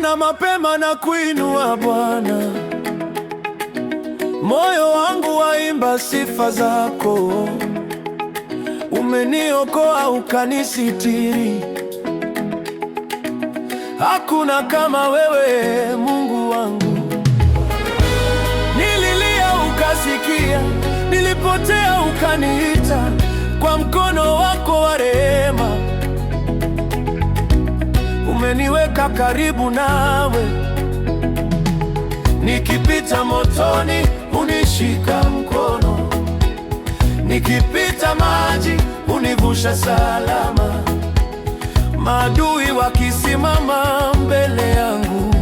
na mapema na kuinua Bwana, moyo wangu waimba sifa zako. Umeniokoa ukanisitiri, hakuna kama wewe Mungu wangu. Nililia ukasikia, nilipotea ukaniita, kwa mkono wako wa rehema umeniweka karibu nawe. Nikipita motoni unishika mkono, nikipita maji univusha salama. Maadui wakisimama mbele yangu,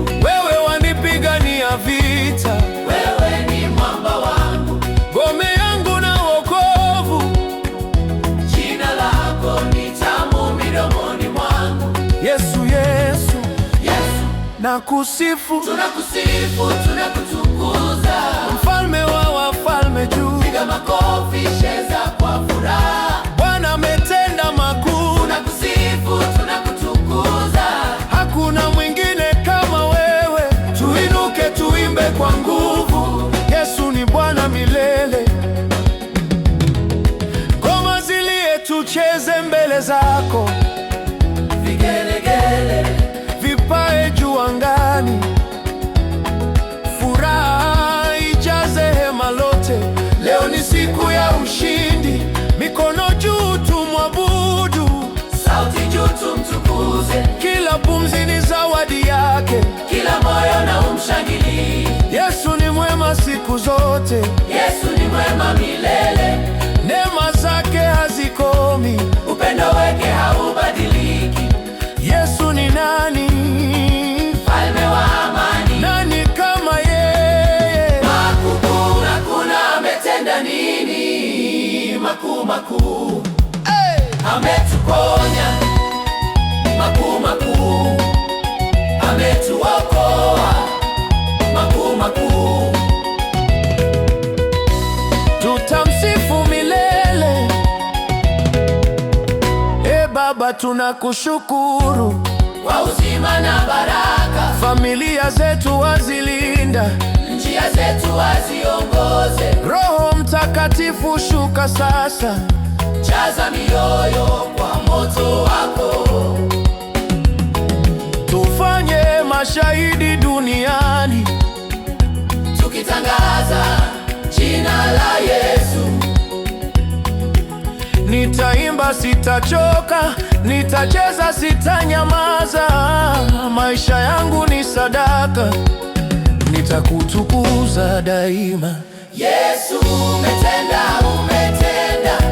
wewe wanipigania vita. Wewe ni mwamba wangu, ngome yangu na wokovu. jina lako ni tamu midomoni mwangu. Yesu, Yesu, Yesu, nakusifu, tunakusifu, tunakutukuza. mfalme wa wafalme juu. Piga makofi, cheza kwa furaha. Bwana ametenda makuu, Tunakusifu, tunakutukuza. hakuna mwingine kama wewe. Tuinuke tuimbe kwa nguvu, Yesu ni Bwana milele. Ngoma zilie, tucheze mbele zako, Vigelegele, vipae juu angani. Furaha ijaze hema lote, leo ni siku ya ushindi. Mikono juu tumwabudu, sauti juu tumtukuze. kila pumzi ni zawadi yake. Kila moyo na umshangilie. Yesu ni mwema siku zote, Yesu ni mwema milele. neema zake hazikomi. Upendo wake haubadiliki. Yesu ni nani? Mfalme wa amani. Nani kama yeye? Makuu, hakuna ametenda nini? Makuu, makuu. Hey! Ametuponya. Makuu, makuu. Ametuokoa. Makuu, makuu. Tutamsifu milele. Baba, tunakushukuru Kwa uzima na baraka. familia zetu wazilinda. Njia zetu waziongoze. Roho Mtakatifu shuka sasa, Jaza mioyo kwa moto wako. tufanye mashahidi duniani, Tukitangaza jina la Yesu. nitaimba sitachoka, nitacheza sitanyamaza. Maisha yangu ni sadaka, nitakutukuza daima. Yesu, umetenda, umetenda.